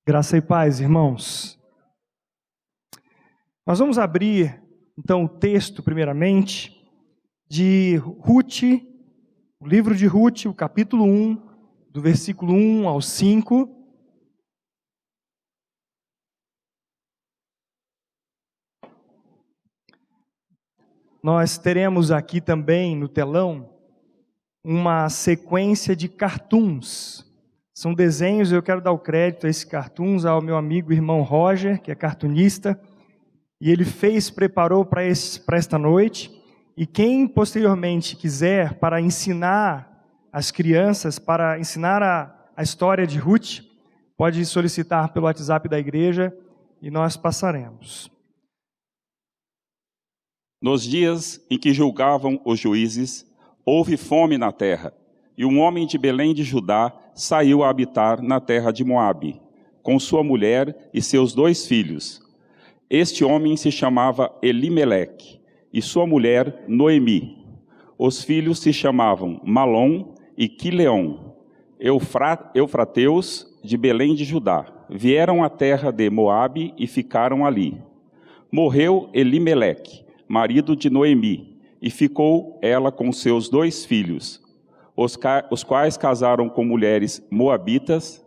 Graça e paz, irmãos. Nós vamos abrir, então, o texto, primeiramente, de Ruth, o livro de Ruth, o capítulo 1, do versículo 1 ao 5. Nós teremos aqui também, no telão, uma sequência de cartoons. São desenhos, eu quero dar o crédito a esses cartoons ao meu amigo irmão Roger, que é cartunista, e ele preparou para esta noite. E quem posteriormente quiser, para ensinar as crianças, para ensinar a história de Ruth, pode solicitar pelo WhatsApp da igreja e nós passaremos. Nos dias em que julgavam os juízes, houve fome na terra, e um homem de Belém de Judá saiu a habitar na terra de Moabe, com sua mulher e seus 2 filhos. Este homem se chamava Elimeleque, e sua mulher Noemi. Os filhos se chamavam Malom e Quileom, eufrateus de Belém de Judá. Vieram à terra de Moabe e ficaram ali. Morreu Elimeleque, marido de Noemi, e ficou ela com seus 2 filhos, os quais casaram com mulheres moabitas.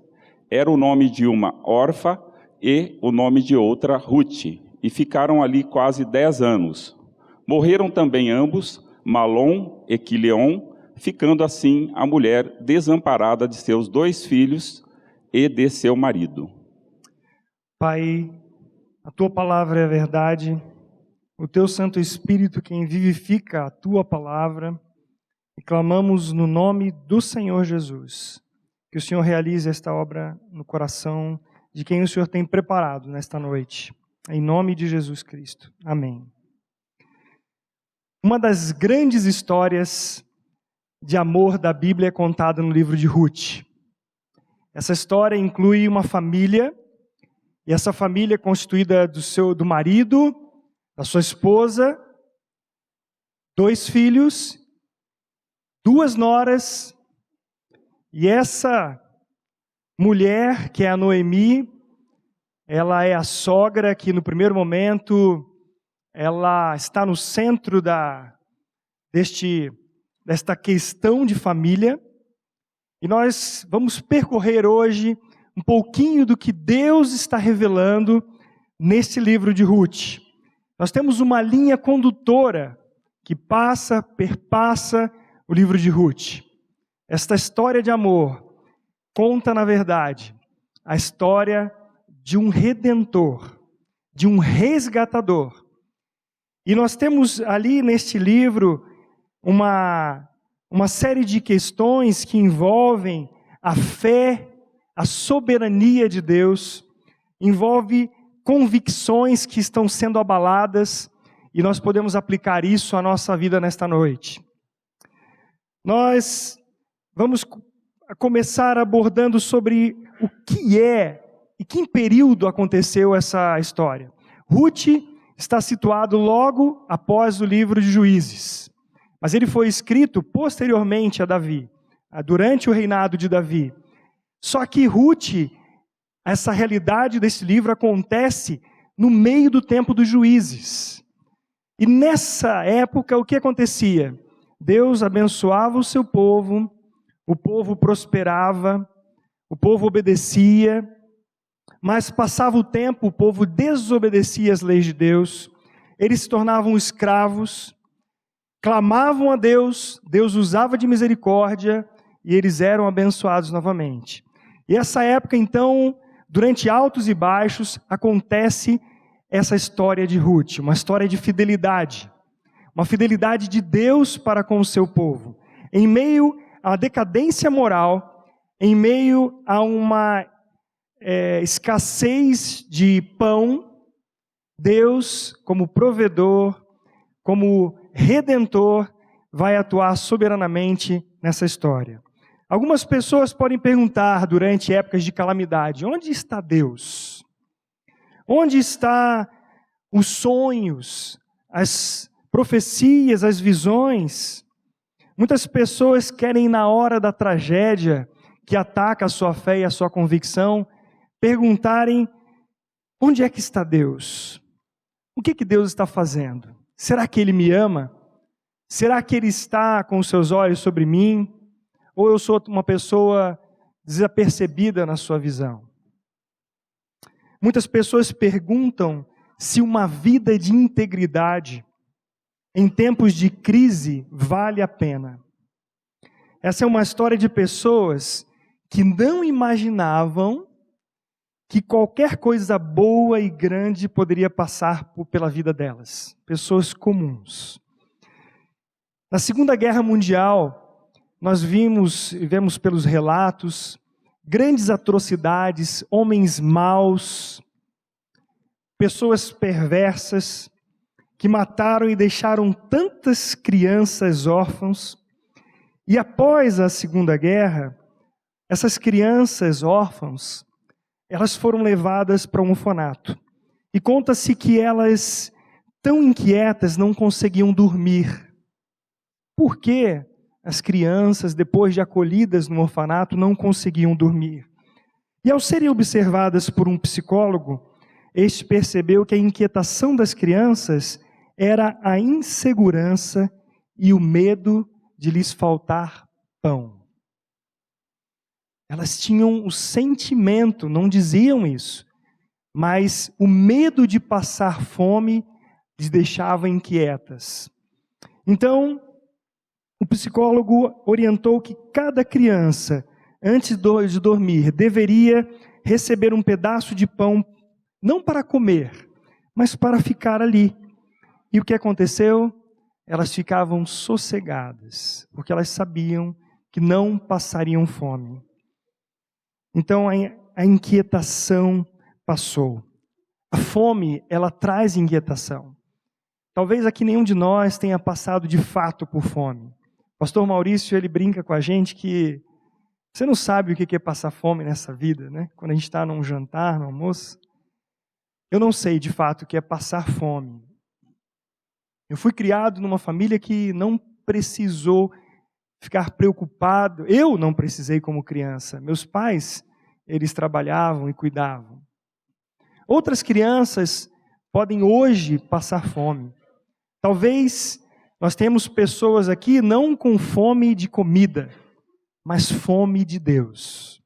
Era o nome de uma Orfa e o nome de outra Ruth, e ficaram ali quase 10 anos. Morreram também ambos, Malom e Quileom, ficando assim a mulher desamparada de seus 2 filhos e de seu marido. Pai, a Tua palavra é a verdade, o Teu Santo Espírito quem vivifica a Tua palavra, e clamamos no nome do Senhor Jesus, que o Senhor realize esta obra no coração de quem o Senhor tem preparado nesta noite, em nome de Jesus Cristo. Amém. Uma das grandes histórias de amor da Bíblia é contada no livro de Ruth. Essa história inclui uma família, e essa família é constituída do marido, da sua esposa, 2 filhos, 2 noras, e essa mulher, que é a Noemi, ela é a sogra que no primeiro momento, ela está no centro desta questão de família, e nós vamos percorrer hoje um pouquinho do que Deus está revelando nesse livro de Ruth. Nós temos uma linha condutora que perpassa o livro de Ruth. Esta história de amor conta, na verdade, a história de um redentor, de um resgatador. E nós temos ali neste livro uma série de questões que envolvem a fé, a soberania de Deus, envolve convicções que estão sendo abaladas, e nós podemos aplicar isso à nossa vida nesta noite. Nós vamos começar abordando sobre o que é e que período aconteceu essa história. Ruth está situado logo após o livro de Juízes, mas ele foi escrito posteriormente a Davi, durante o reinado de Davi. Só que Ruth, essa realidade desse livro acontece no meio do tempo dos juízes. E nessa época o que acontecia? Deus abençoava o seu povo, o povo prosperava, o povo obedecia, mas passava o tempo, o povo desobedecia as leis de Deus, eles se tornavam escravos, clamavam a Deus, Deus usava de misericórdia e eles eram abençoados novamente. E essa época então, durante altos e baixos, acontece essa história de Ruth, uma história de fidelidade, uma fidelidade de Deus para com o seu povo. Em meio à decadência moral, em meio a uma escassez de pão, Deus, como provedor, como redentor, vai atuar soberanamente nessa história. Algumas pessoas podem perguntar durante épocas de calamidade: onde está Deus? Onde estão os sonhos, as profecias, as visões? Muitas pessoas querem, na hora da tragédia que ataca a sua fé e a sua convicção, perguntarem: onde é que está Deus? O que Deus está fazendo? Será que Ele me ama? Será que Ele está com os seus olhos sobre mim? Ou eu sou uma pessoa desapercebida na sua visão? Muitas pessoas perguntam se uma vida de integridade em tempos de crise vale a pena. Essa é uma história de pessoas que não imaginavam que qualquer coisa boa e grande poderia passar pela vida delas. Pessoas comuns. Na Segunda Guerra Mundial, nós vemos pelos relatos, grandes atrocidades, homens maus, pessoas perversas, que mataram e deixaram tantas crianças órfãos. E após a Segunda Guerra, essas crianças órfãs, elas foram levadas para um orfanato. E conta-se que elas, tão inquietas, não conseguiam dormir. Por que as crianças, depois de acolhidas no orfanato, não conseguiam dormir? E ao serem observadas por um psicólogo, este percebeu que a inquietação das crianças era a insegurança e o medo de lhes faltar pão. Elas tinham o sentimento, não diziam isso, mas o medo de passar fome lhes deixava inquietas. Então, o psicólogo orientou que cada criança, antes de dormir, deveria receber um pedaço de pão, não para comer, mas para ficar ali. E o que aconteceu? Elas ficavam sossegadas, porque elas sabiam que não passariam fome. Então a inquietação passou. A fome, ela traz inquietação. Talvez aqui nenhum de nós tenha passado de fato por fome. O pastor Maurício, ele brinca com a gente que você não sabe o que é passar fome nessa vida, né? Quando a gente está num jantar, no almoço. Eu não sei de fato o que é passar fome. Eu fui criado numa família que não precisou ficar preocupado. Eu não precisei como criança. Meus pais, eles trabalhavam e cuidavam. Outras crianças podem hoje passar fome. Talvez nós temos pessoas aqui não com fome de comida, mas fome de Deus.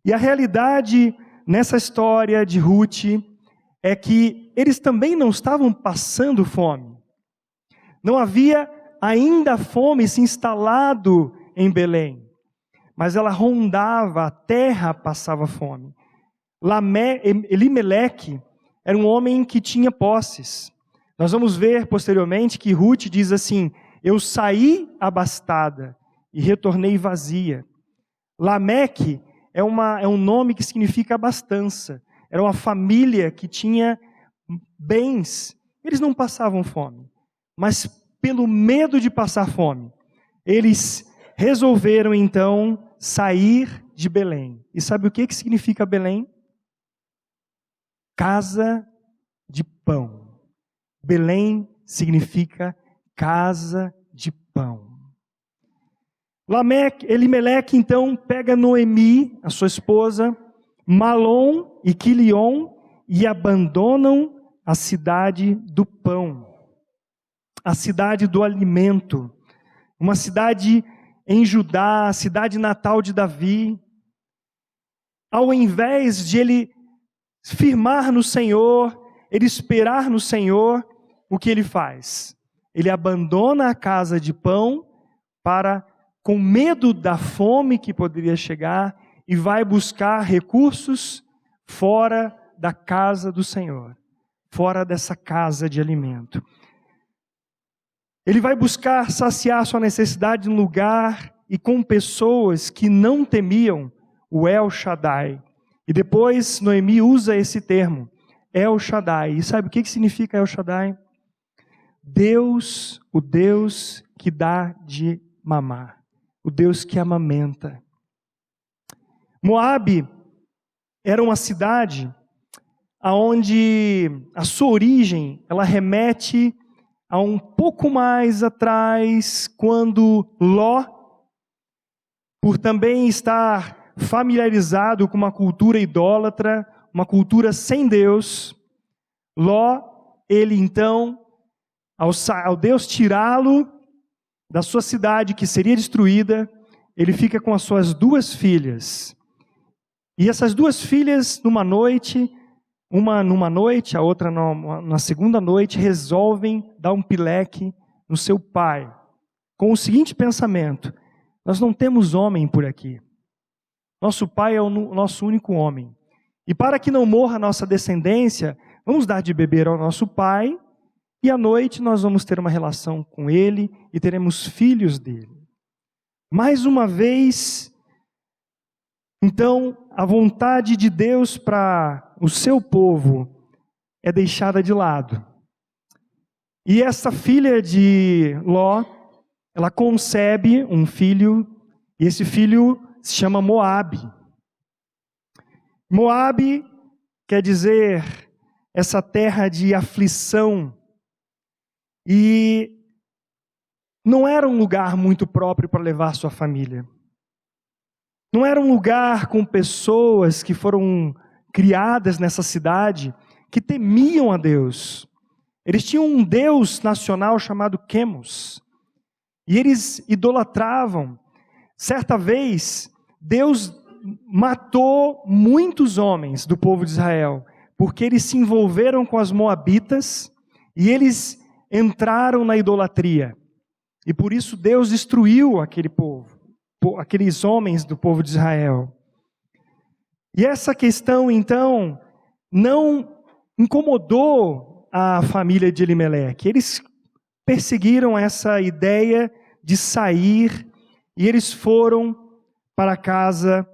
E a realidade nessa história de Ruth é que eles também não estavam passando fome. Não havia ainda fome se instalado em Belém, mas ela rondava, a terra passava fome. Elimeleque era um homem que tinha posses. Nós vamos ver posteriormente que Ruth diz assim: eu saí abastada e retornei vazia. Lameque é um nome que significa abastança. Era uma família que tinha bens. Eles não passavam fome, mas pelo medo de passar fome, eles resolveram então sair de Belém. E sabe o que significa Belém? Casa de pão. Belém significa casa de pão. Elimeleque então pega Noemi, a sua esposa, Malom e Quilion, e abandonam a cidade do pão, a cidade do alimento, uma cidade em Judá, a cidade natal de Davi. Ao invés de ele firmar no Senhor, ele esperar no Senhor, o que ele faz? Ele abandona a casa de pão para, com medo da fome que poderia chegar, e vai buscar recursos fora da casa do Senhor, fora dessa casa de alimento. Ele vai buscar saciar sua necessidade em lugar e com pessoas que não temiam o El Shaddai. E depois Noemi usa esse termo, El Shaddai. E sabe o que significa El Shaddai? Deus, o Deus que dá de mamar, o Deus que amamenta. Moabe era uma cidade onde a sua origem, ela remete a um pouco mais atrás, quando Ló, por também estar familiarizado com uma cultura idólatra, uma cultura sem Deus. Ló, ele então, ao Deus tirá-lo da sua cidade que seria destruída, ele fica com as suas 2 filhas. E essas 2 filhas, numa noite, uma numa noite, a outra na segunda noite, resolvem dar um pileque no seu pai, com o seguinte pensamento: nós não temos homem por aqui. Nosso pai é o nosso único homem. E para que não morra a nossa descendência, vamos dar de beber ao nosso pai, e à noite nós vamos ter uma relação com ele e teremos filhos dele. Mais uma vez, então, a vontade de Deus para o seu povo é deixada de lado. E essa filha de Ló, ela concebe um filho, e esse filho se chama Moabe. Moabe quer dizer essa terra de aflição. E não era um lugar muito próprio para levar sua família. Não era um lugar com pessoas que foram criadas nessa cidade, que temiam a Deus. Eles tinham um deus nacional chamado Quemos. E eles idolatravam. Certa vez, Deus matou muitos homens do povo de Israel, porque eles se envolveram com as moabitas e eles entraram na idolatria. E por isso Deus destruiu aquele povo, aqueles homens do povo de Israel. E essa questão, então, não incomodou a família de Elimeleque. Eles perseguiram essa ideia de sair e eles foram para a casa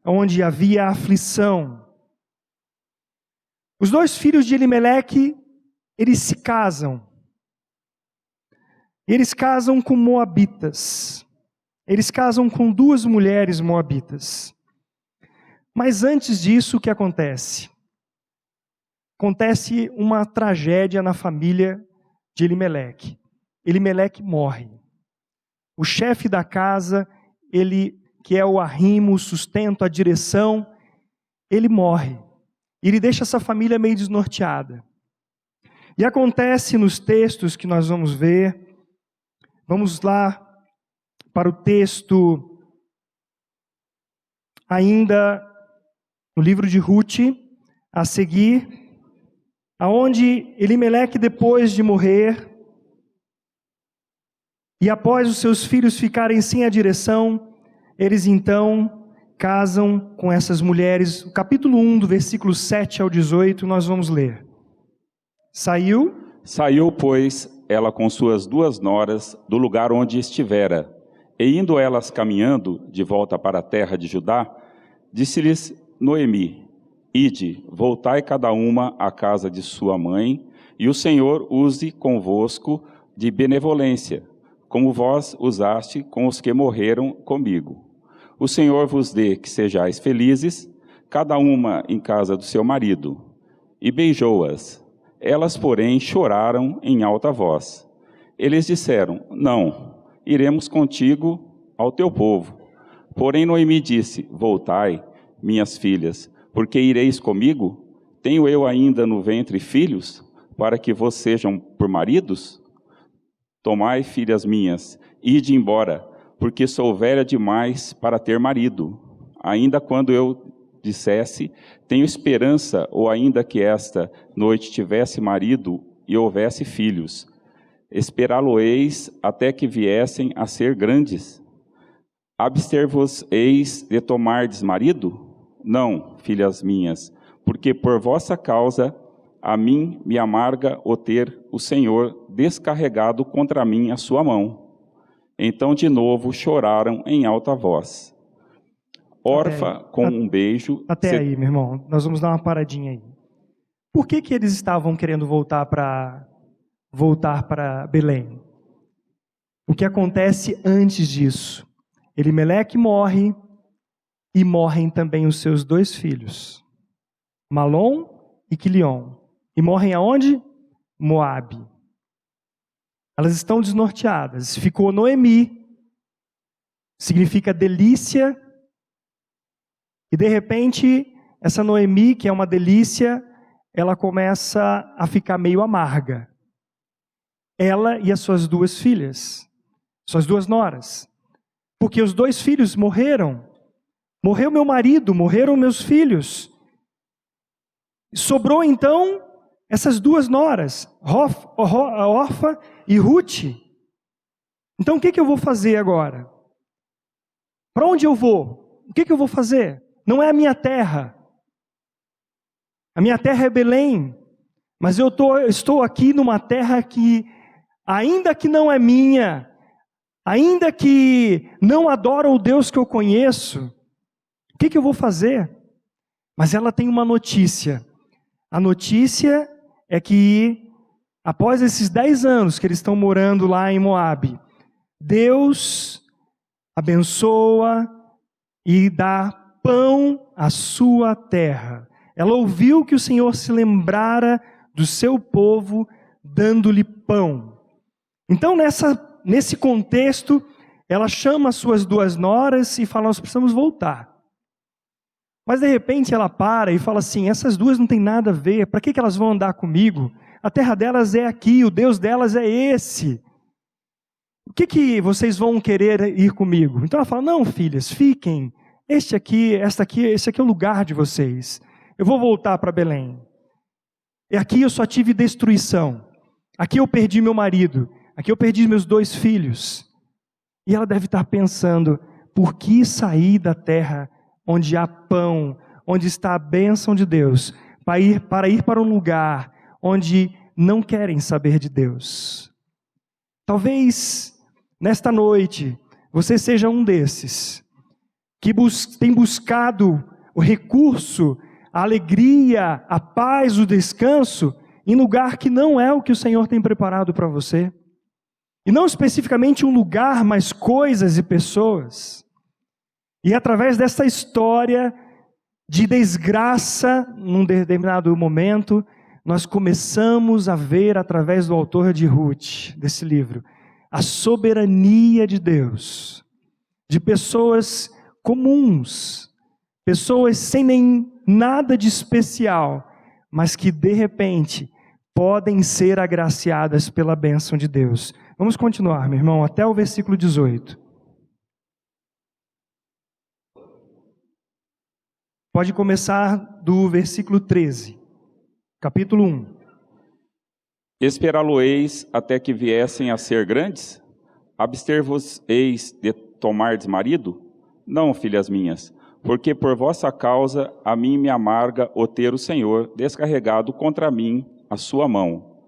onde havia aflição. Os 2 filhos de Elimeleque, eles se casam. Eles casam com moabitas. Eles casam com 2 mulheres moabitas. Mas antes disso, o que acontece? Acontece uma tragédia na família de Elimeleque. Elimeleque morre. O chefe da casa, ele que é o arrimo, o sustento, a direção, ele morre. Ele deixa essa família meio desnorteada. E acontece nos textos que nós vamos ver. Vamos lá para o texto, ainda no livro de Ruth, a seguir, aonde Elimeleque, depois de morrer, e após os seus filhos ficarem sem a direção, eles então casam com essas mulheres. O capítulo 1, do versículo 7 ao 18, nós vamos ler. Saiu, pois, ela com suas 2 noras do lugar onde estivera, e indo elas caminhando de volta para a terra de Judá, disse-lhes Noemi: Ide, voltai cada uma à casa de sua mãe, e o Senhor use convosco de benevolência, como vós usaste com os que morreram comigo. O Senhor vos dê que sejais felizes, cada uma em casa do seu marido. E beijou-as. Elas, porém, choraram em alta voz. Eles disseram: Não, iremos contigo ao teu povo. Porém Noemi disse: Voltai, minhas filhas, porque ireis comigo? Tenho eu ainda no ventre filhos, para que vos sejam por maridos? Tomai, filhas minhas, ide embora, porque sou velha demais para ter marido. Ainda quando eu dissesse, tenho esperança, ou ainda que esta noite tivesse marido e houvesse filhos, esperá-lo-eis até que viessem a ser grandes. Abster-vos-eis de tomardes marido? Não, filhas minhas, porque por vossa causa a mim me amarga o ter o Senhor descarregado contra mim a sua mão. Então de novo choraram em alta voz. Orfa, com um beijo... Até aí, meu irmão, nós vamos dar uma paradinha aí. Por que eles estavam querendo voltar para Belém? O que acontece antes disso? Elimeleque morre, e morrem também os seus 2 filhos, Malom e Quilion. E morrem aonde? Moabe. Elas estão desnorteadas. Ficou Noemi, significa delícia E de repente, essa Noemi, que é uma delícia, ela começa a ficar meio amarga. Ela e as suas 2 filhas, suas 2 noras. Porque os 2 filhos morreram. Morreu meu marido, morreram meus filhos. Sobrou então essas 2 noras, Orfa e Ruth. Então o que eu vou fazer agora? Para onde eu vou? O que eu vou fazer? Não é a minha terra. A minha terra é Belém. Mas eu estou aqui numa terra que, ainda que não é minha, ainda que não adora o Deus que eu conheço, o que eu vou fazer? Mas ela tem uma notícia. A notícia é que, após esses 10 anos que eles estão morando lá em Moabe, Deus abençoa e dá pão à sua terra. Ela ouviu que o Senhor se lembrara do seu povo, dando-lhe pão. Então, nesse contexto, ela chama as suas 2 noras e fala: nós precisamos voltar. Mas de repente ela para e fala assim: essas 2 não tem nada a ver, para que elas vão andar comigo? A terra delas é aqui, o Deus delas é esse. O que vocês vão querer ir comigo? Então ela fala: não, filhas, fiquem, esse aqui é o lugar de vocês. Eu vou voltar para Belém. E aqui eu só tive destruição. Aqui eu perdi meu marido. Aqui eu perdi meus 2 filhos. E ela deve estar pensando: por que sair da terra onde há pão, onde está a bênção de Deus, para ir para um lugar onde não querem saber de Deus? Talvez nesta noite você seja um desses que tem buscado o recurso, a alegria, a paz, o descanso em lugar que não é o que o Senhor tem preparado para você. E não especificamente um lugar, mas coisas e pessoas. E através dessa história de desgraça, num determinado momento, nós começamos a ver, através do autor de Ruth, desse livro, a soberania de Deus, de pessoas comuns, pessoas sem nem nada de especial, mas que de repente podem ser agraciadas pela bênção de Deus. Vamos continuar, meu irmão, até o versículo 18. Pode começar do versículo 13, capítulo 1. Esperá-lo-eis até que viessem a ser grandes? Abster-vos-eis de tomardes marido? Não, filhas minhas, porque por vossa causa a mim me amarga o ter o Senhor descarregado contra mim a sua mão.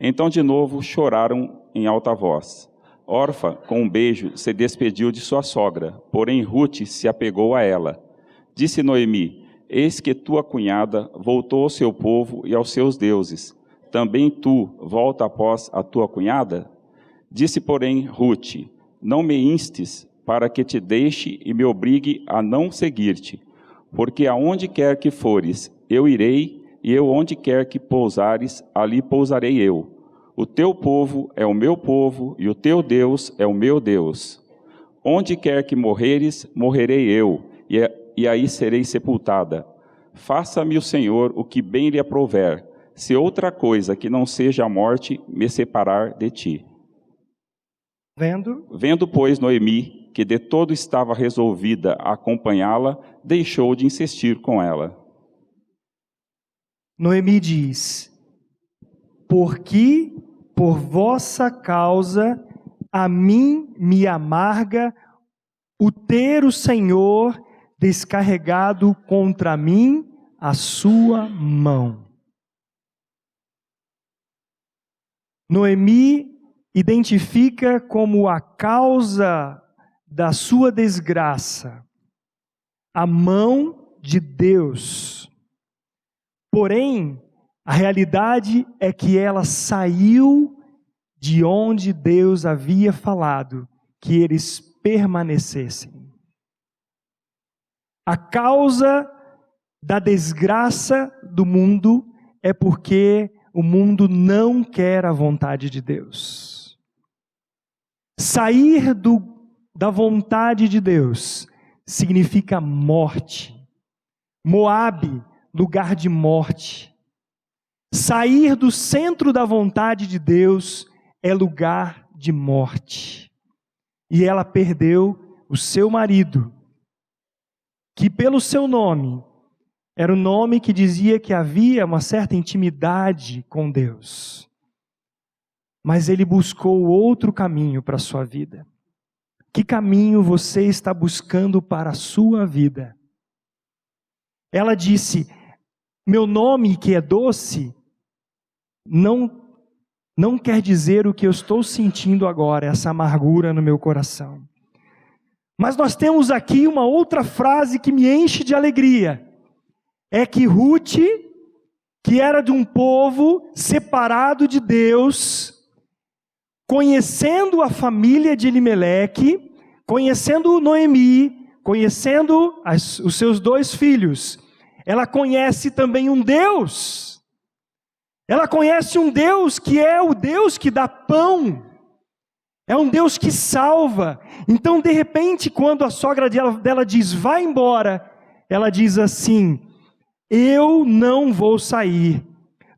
Então de novo choraram em alta voz. Orfa, com um beijo, se despediu de sua sogra, porém Ruth se apegou a ela. Disse Noemi: eis que tua cunhada voltou ao seu povo e aos seus deuses. Também tu volta após a tua cunhada? Disse, porém, Ruth: não me instes para que te deixe e me obrigue a não seguir-te, porque aonde quer que fores, eu irei, e eu onde quer que pousares, ali pousarei eu. O teu povo é o meu povo, e o teu Deus é o meu Deus. Onde quer que morreres, morrerei eu, e aí serei sepultada. Faça-me o Senhor o que bem lhe aprouver, se outra coisa que não seja a morte me separar de ti. Vendo, pois, Noemi, que de todo estava resolvida a acompanhá-la, deixou de insistir com ela. Noemi diz: porque por vossa causa a mim me amarga o ter o Senhor descarregado contra mim a sua mão. Noemi identifica como a causa da sua desgraça a mão de Deus. Porém, a realidade é que ela saiu de onde Deus havia falado que eles permanecessem. A causa da desgraça do mundo é porque o mundo não quer a vontade de Deus. Sair da vontade de Deus significa morte, Moabe, lugar de morte. Sair do centro da vontade de Deus é lugar de morte. E ela perdeu o seu marido, que pelo seu nome, era o nome que dizia que havia uma certa intimidade com Deus. Mas ele buscou outro caminho para a sua vida. Que caminho você está buscando para a sua vida? Ela disse: meu nome que é doce, não quer dizer o que eu estou sentindo agora, essa amargura no meu coração. Mas nós temos aqui uma outra frase que me enche de alegria. É que Ruth, que era de um povo separado de Deus, conhecendo a família de Elimeleque, conhecendo Noemi, conhecendo os seus 2 filhos, ela conhece também um Deus. Ela conhece um Deus que é o Deus que dá pão. É um Deus que salva. Então, de repente, quando a sogra dela diz, vai embora, ela diz assim: eu não vou sair.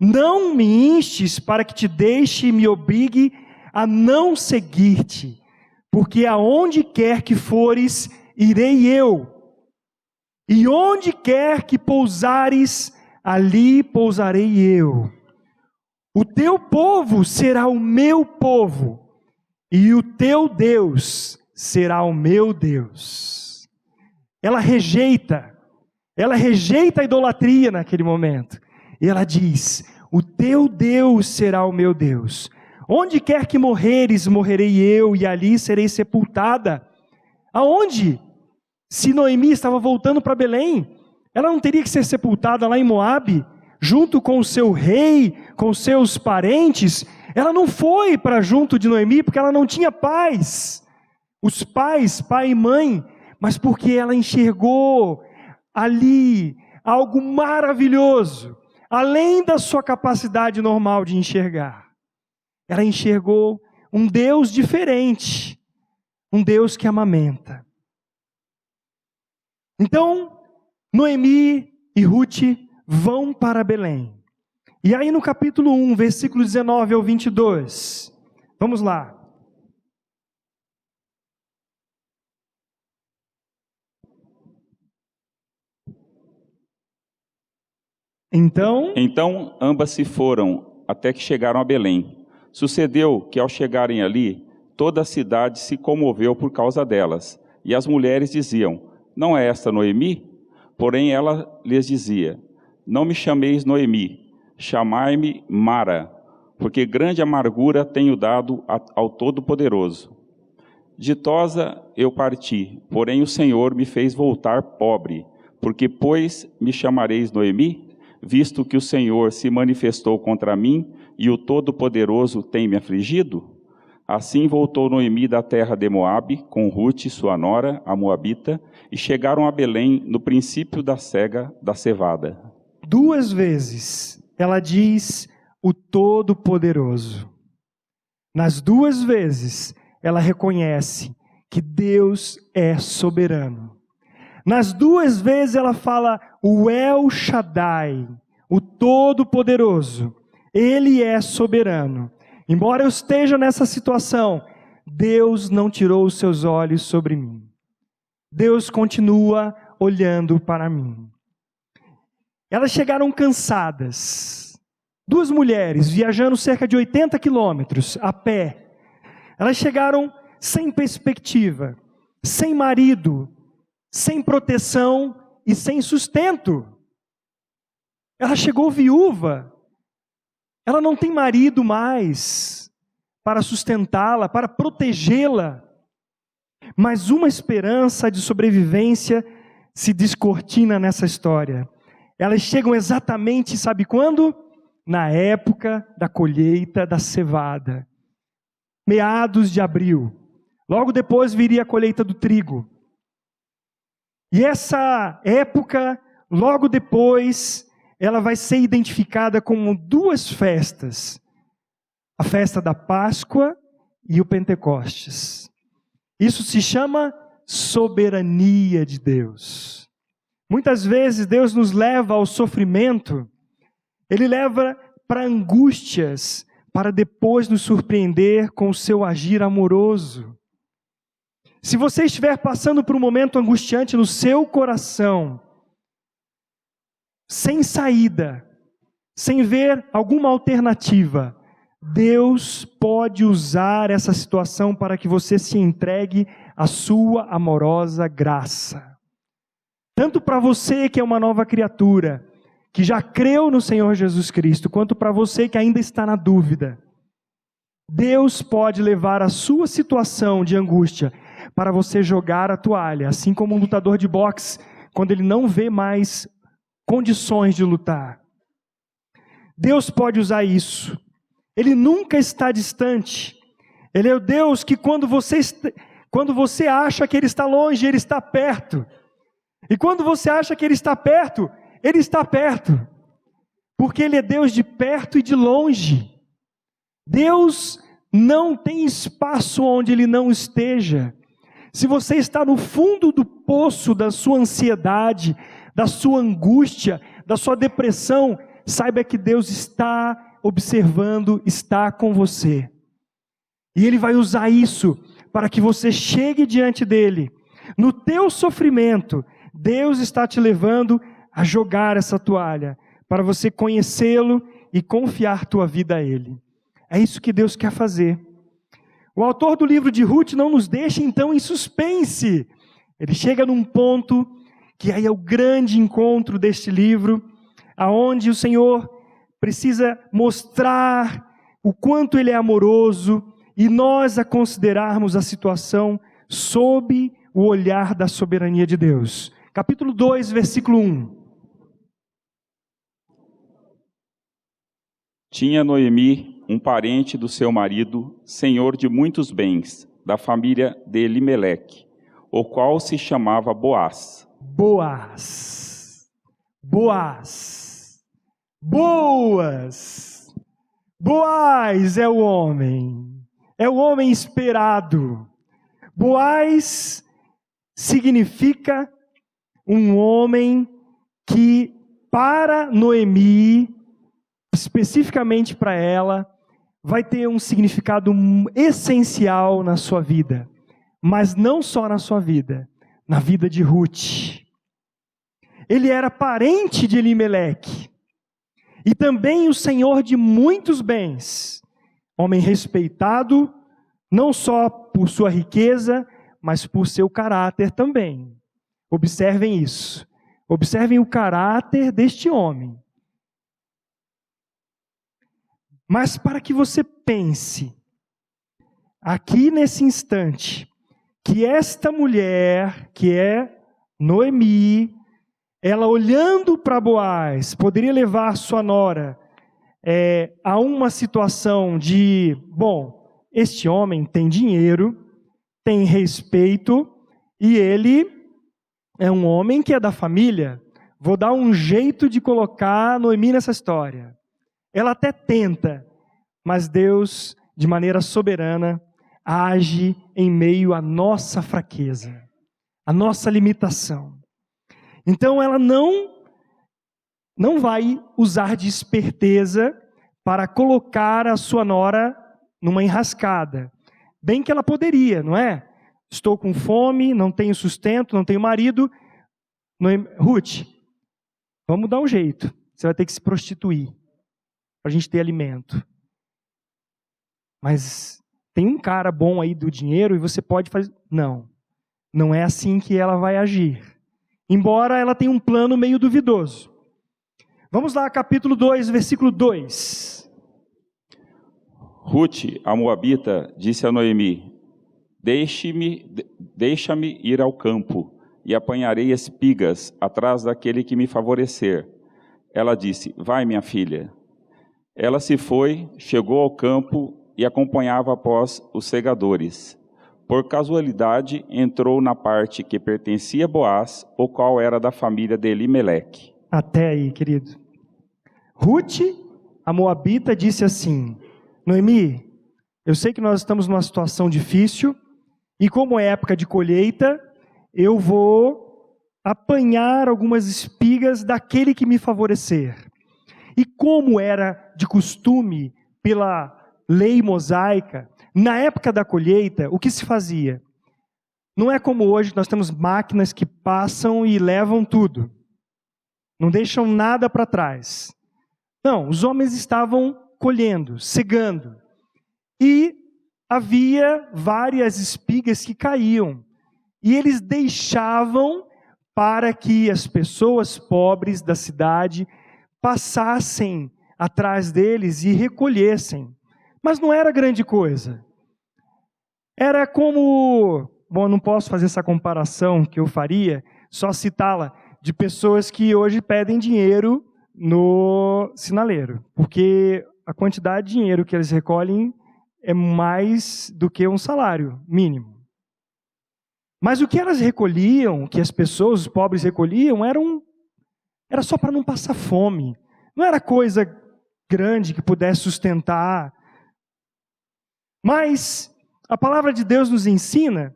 Não me instes para que te deixe e me obrigue a não seguir-te. Porque aonde quer que fores, irei eu. E onde quer que pousares, ali pousarei eu. O teu povo será o meu povo, e o teu Deus será o meu Deus. Ela rejeita a idolatria naquele momento. E ela diz: o teu Deus será o meu Deus. Onde quer que morreres, morrerei eu, e ali serei sepultada. Aonde? Se Noemi estava voltando para Belém, ela não teria que ser sepultada lá em Moabe, junto com o seu rei, com seus parentes? Ela não foi para junto de Noemi porque ela não tinha pais, os pais, pai e mãe, mas porque ela enxergou ali algo maravilhoso, além da sua capacidade normal de enxergar. Ela enxergou um Deus diferente, um Deus que amamenta. Então, Noemi e Ruth vão para Belém. E aí no capítulo 1, versículo 19 ao 22, vamos lá. Então ambas se foram, até que chegaram a Belém. Sucedeu que ao chegarem ali, toda a cidade se comoveu por causa delas. E as mulheres diziam: não é esta Noemi? Porém ela lhes dizia: não me chameis Noemi, chamai-me Mara, porque grande amargura tenho dado ao Todo-Poderoso. Ditosa eu parti, porém o Senhor me fez voltar pobre, porque pois me chamareis Noemi, visto que o Senhor se manifestou contra mim e o Todo-Poderoso tem me afligido? Assim voltou Noemi da terra de Moabe, com Ruth, sua nora, a Moabita, e chegaram a Belém no princípio da cega da cevada. 2 vezes ela diz o Todo-Poderoso. Nas 2 vezes ela reconhece que Deus é soberano. Nas 2 vezes ela fala o El Shaddai, o Todo-Poderoso. Ele é soberano. Embora eu esteja nessa situação, Deus não tirou os seus olhos sobre mim. Deus continua olhando para mim. Elas chegaram cansadas. 2 mulheres viajando cerca de 80 quilômetros a pé. Elas chegaram sem perspectiva, sem marido, sem proteção e sem sustento. Ela chegou viúva. Ela não tem marido mais para sustentá-la, para protegê-la. Mas uma esperança de sobrevivência se descortina nessa história. Elas chegam exatamente, sabe quando? Na época da colheita da cevada. Meados de abril. Logo depois viria a colheita do trigo. E essa época, logo depois, ela vai ser identificada como 2 festas. A festa da Páscoa e o Pentecostes. Isso se chama soberania de Deus. Muitas vezes Deus nos leva ao sofrimento, Ele leva para angústias, para depois nos surpreender com o seu agir amoroso. Se você estiver passando por um momento angustiante no seu coração, sem saída, sem ver alguma alternativa, Deus pode usar essa situação para que você se entregue à sua amorosa graça. Tanto para você que é uma nova criatura, que já creu no Senhor Jesus Cristo, quanto para você que ainda está na dúvida. Deus pode levar a sua situação de angústia para você jogar a toalha, assim como um lutador de boxe, quando ele não vê mais condições de lutar. Deus pode usar isso. Ele nunca está distante. Ele é o Deus que quando você acha que Ele está longe, Ele está perto. E quando você acha que Ele está perto, Ele está perto. Porque Ele é Deus de perto e de longe. Deus não tem espaço onde Ele não esteja. Se você está no fundo do poço da sua ansiedade, da sua angústia, da sua depressão, saiba que Deus está observando, está com você. E Ele vai usar isso para que você chegue diante dEle. No teu sofrimento, Deus está te levando a jogar essa toalha, para você conhecê-lo e confiar tua vida a Ele. É isso que Deus quer fazer. O autor do livro de Ruth não nos deixa então em suspense. Ele chega num ponto que aí é o grande encontro deste livro, aonde o Senhor precisa mostrar o quanto Ele é amoroso e nós a considerarmos a situação sob o olhar da soberania de Deus. Capítulo 2, versículo 1. Tinha Noemi um parente do seu marido, senhor de muitos bens, da família de Elimeleque, o qual se chamava Boaz. Boaz. Boas. Boaz é o homem esperado. Boaz significa um homem que para Noemi, especificamente para ela, vai ter um significado essencial na sua vida, mas não só na sua vida, na vida de Ruth. Ele era parente de Elimeleque e também o senhor de muitos bens, homem respeitado, não só por sua riqueza, mas por seu caráter também. Observem isso, observem o caráter deste homem. Mas para que você pense, aqui nesse instante, que esta mulher, que é Noemi, ela olhando para Boaz, poderia levar sua nora a uma situação de, bom, este homem tem dinheiro, tem respeito, e ele é um homem que é da família, vou dar um jeito de colocar Noemi nessa história. Ela até tenta, mas Deus, de maneira soberana, age em meio à nossa fraqueza, à nossa limitação. Então ela não vai usar de esperteza para colocar a sua nora numa enrascada. Bem que ela poderia, não é? Estou com fome, não tenho sustento, não tenho marido. Ruth, vamos dar um jeito. Você vai ter que se prostituir para a gente ter alimento. Mas tem um cara bom aí do dinheiro e você pode fazer... Não é assim que ela vai agir. Embora ela tenha um plano meio duvidoso. Vamos lá, capítulo 2, versículo 2. Ruth, a moabita, disse a Noemi: Deixa-me ir ao campo, e apanharei espigas atrás daquele que me favorecer. Ela disse: Vai, minha filha. Ela se foi, chegou ao campo e acompanhava após os segadores. Por casualidade, entrou na parte que pertencia a Boaz, o qual era da família de Elimeleque. Até aí, querido. Ruth, a moabita, disse assim: Noemi, eu sei que nós estamos numa situação difícil, e como é época de colheita, eu vou apanhar algumas espigas daquele que me favorecer. E como era de costume pela lei mosaica, na época da colheita, o que se fazia? Não é como hoje, nós temos máquinas que passam e levam tudo. Não deixam nada para trás. Não, os homens estavam colhendo, cegando. E havia várias espigas que caíam. E eles deixavam para que as pessoas pobres da cidade passassem atrás deles e recolhessem. Mas não era grande coisa. Era como... Bom, eu não posso fazer essa comparação que eu faria, só citá-la, de pessoas que hoje pedem dinheiro no sinaleiro. Porque a quantidade de dinheiro que eles recolhem é mais do que um salário mínimo. Mas o que elas recolhiam, que as pessoas, os pobres recolhiam, era só para não passar fome. Não era coisa grande que pudesse sustentar. Mas a palavra de Deus nos ensina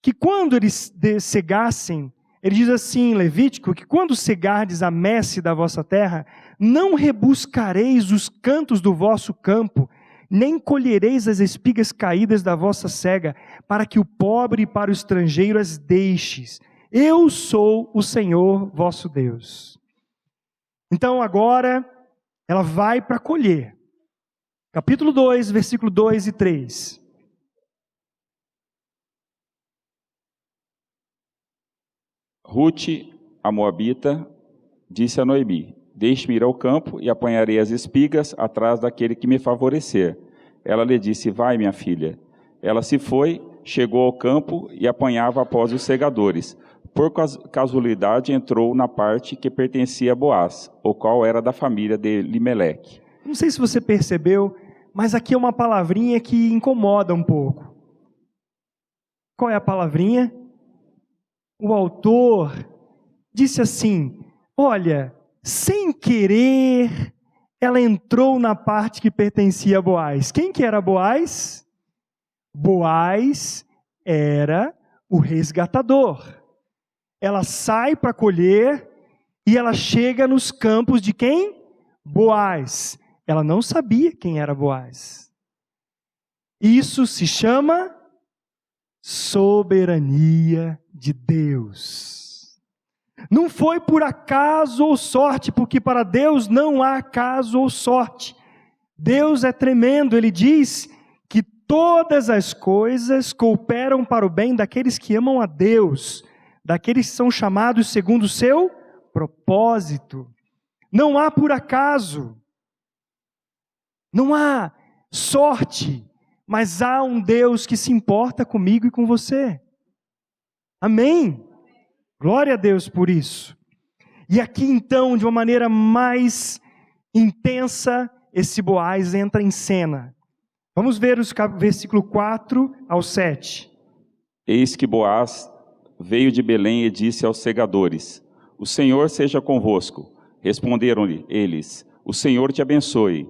que quando eles cegassem, ele diz assim em Levítico, que quando cegardes a messe da vossa terra, não rebuscareis os cantos do vosso campo, nem colhereis as espigas caídas da vossa cega, para que o pobre e para o estrangeiro as deixes. Eu sou o Senhor vosso Deus. Então agora, ela vai para colher. Capítulo 2, versículo 2 e 3. Ruth, a moabita, disse a Noemi: deixe-me ir ao campo e apanharei as espigas atrás daquele que me favorecer. Ela lhe disse: vai, minha filha. Ela se foi, chegou ao campo e apanhava após os segadores. Por casualidade entrou na parte que pertencia a Boaz, o qual era da família de Elimeleque. Não sei se você percebeu, mas aqui é uma palavrinha que incomoda um pouco. Qual é a palavrinha? O autor disse assim: olha, sem querer, ela entrou na parte que pertencia a Boaz. Quem que era Boaz? Boaz era o resgatador. Ela sai para colher e ela chega nos campos de quem? Boaz. Ela não sabia quem era Boaz. Isso se chama soberania de Deus. Não foi por acaso ou sorte, porque para Deus não há acaso ou sorte. Deus é tremendo, Ele diz que todas as coisas cooperam para o bem daqueles que amam a Deus, daqueles que são chamados segundo o seu propósito. Não há por acaso, não há sorte, mas há um Deus que se importa comigo e com você. Amém? Glória a Deus por isso. E aqui então, de uma maneira mais intensa, esse Boaz entra em cena. Vamos ver os versículo 4 ao 7. Eis que Boaz veio de Belém e disse aos segadores: o Senhor seja convosco. Responderam-lhe eles: o Senhor te abençoe.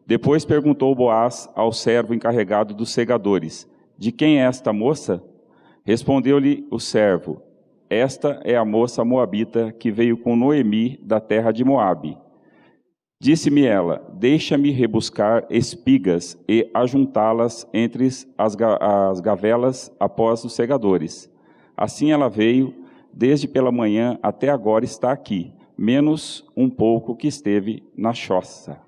Depois perguntou Boaz ao servo encarregado dos segadores: de quem é esta moça? Respondeu-lhe o servo: esta é a moça moabita que veio com Noemi da terra de Moabe. Disse-me ela: deixa-me rebuscar espigas e ajuntá-las entre as gavelas após os segadores. Assim ela veio, desde pela manhã até agora está aqui, menos um pouco que esteve na choça.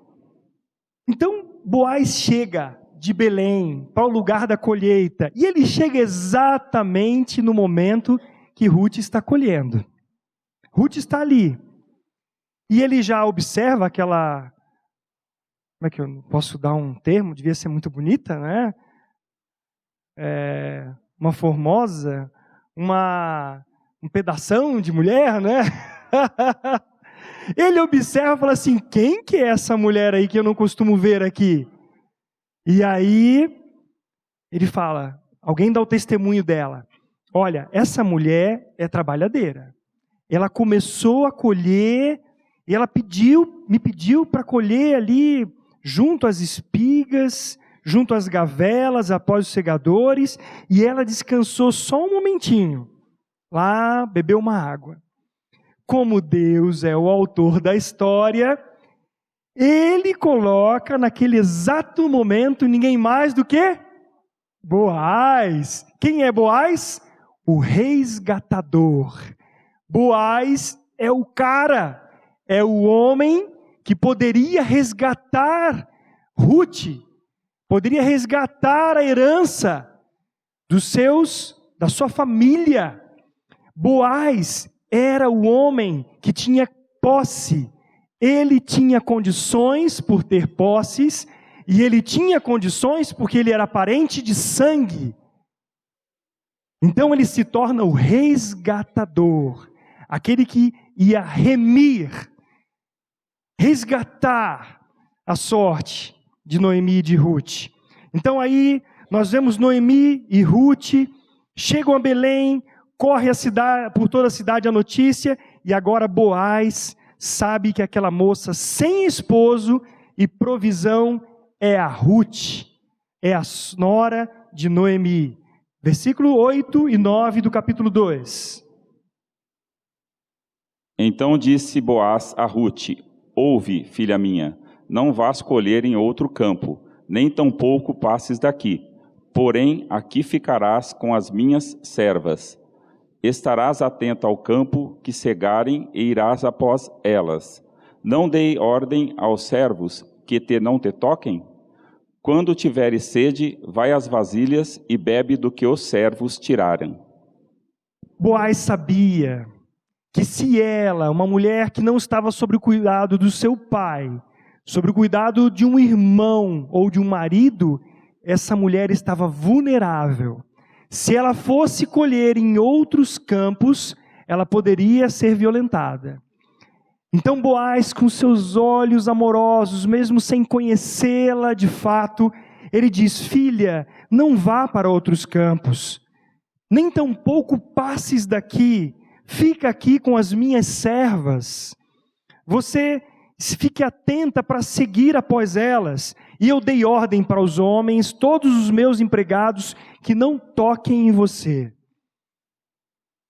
Então Boaz chega de Belém para o lugar da colheita, e ele chega exatamente no momento que Ruth está colhendo. Ruth está ali. E ele já observa aquela... Como é que eu posso dar um termo? Devia ser muito bonita, né? Uma formosa, um pedação de mulher, né? Ele observa e fala assim: quem que é essa mulher aí que eu não costumo ver aqui? E aí, ele fala, alguém dá o testemunho dela. Olha, essa mulher é trabalhadeira. Ela começou a colher, e ela me pediu para colher ali, junto às espigas, junto às gavelas, após os segadores, e ela descansou só um momentinho. Lá, bebeu uma água. como Deus é o autor da história, Ele coloca naquele exato momento ninguém mais do que Boaz. Quem é Boaz? O resgatador. Boaz é o cara, é o homem que poderia resgatar Ruth, poderia resgatar a herança da sua família. Boaz era o homem que tinha posse. Ele tinha condições por ter posses, e ele tinha condições porque ele era parente de sangue. Então ele se torna o resgatador, aquele que ia remir, resgatar a sorte de Noemi e de Ruth. Então aí nós vemos Noemi e Ruth, chegam a Belém, corre por toda a cidade a notícia, e agora Boaz sabe que aquela moça sem esposo e provisão é a Ruth, é a nora de Noemi. Versículo 8 e 9 do capítulo 2. Então disse Boaz a Ruth: ouve, filha minha, não vás colher em outro campo, nem tampouco passes daqui, porém aqui ficarás com as minhas servas. Estarás atenta ao campo que cegarem e irás após elas. Não dei ordem aos servos que não te toquem? Quando tiveres sede, vai às vasilhas e bebe do que os servos tirarem. Boaz sabia que se ela, uma mulher que não estava sob o cuidado do seu pai, sob o cuidado de um irmão ou de um marido, essa mulher estava vulnerável. Se ela fosse colher em outros campos, ela poderia ser violentada. Então Boaz, com seus olhos amorosos, mesmo sem conhecê-la de fato, ele diz: filha, não vá para outros campos, nem tampouco passes daqui, fica aqui com as minhas servas. Você fique atenta para seguir após elas. E eu dei ordem para os homens, todos os meus empregados, que não toquem em você.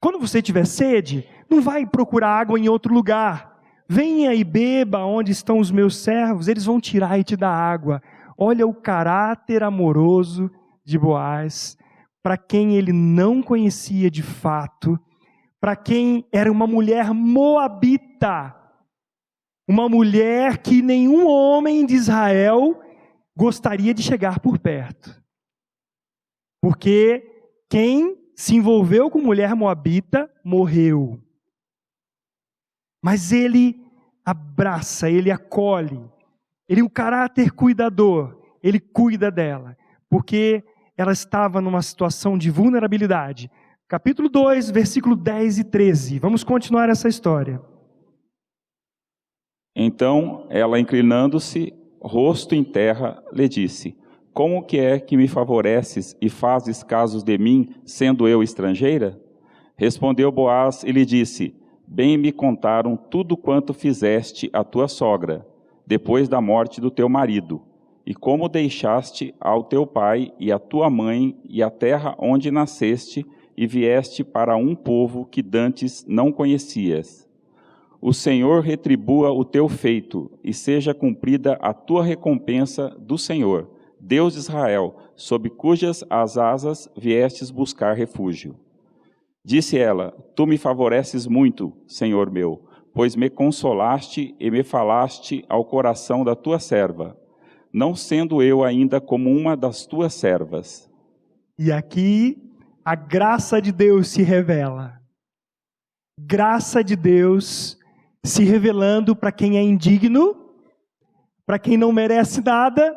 Quando você tiver sede, não vai procurar água em outro lugar. Venha e beba onde estão os meus servos, eles vão tirar e te dar água. Olha o caráter amoroso de Boaz, para quem ele não conhecia de fato, para quem era uma mulher moabita, uma mulher que nenhum homem de Israel gostaria de chegar por perto. Porque quem se envolveu com mulher moabita morreu. Mas ele abraça, ele acolhe, ele é um caráter cuidador, ele cuida dela, porque ela estava numa situação de vulnerabilidade. Capítulo 2, versículo 10 e 13, vamos continuar essa história. Então ela, inclinando-se, rosto em terra, lhe disse: como que é que me favoreces e fazes casos de mim, sendo eu estrangeira? Respondeu Boaz e lhe disse: bem me contaram tudo quanto fizeste à tua sogra, depois da morte do teu marido, e como deixaste ao teu pai e à tua mãe e a terra onde nasceste, e vieste para um povo que dantes não conhecias. O Senhor retribua o teu feito, e seja cumprida a tua recompensa do Senhor, Deus de Israel, sob cujas as asas viestes buscar refúgio. Disse ela: tu me favoreces muito, Senhor meu, pois me consolaste e me falaste ao coração da tua serva, não sendo eu ainda como uma das tuas servas. E aqui a graça de Deus se revela. Graça de Deus se revelando para quem é indigno, para quem não merece nada,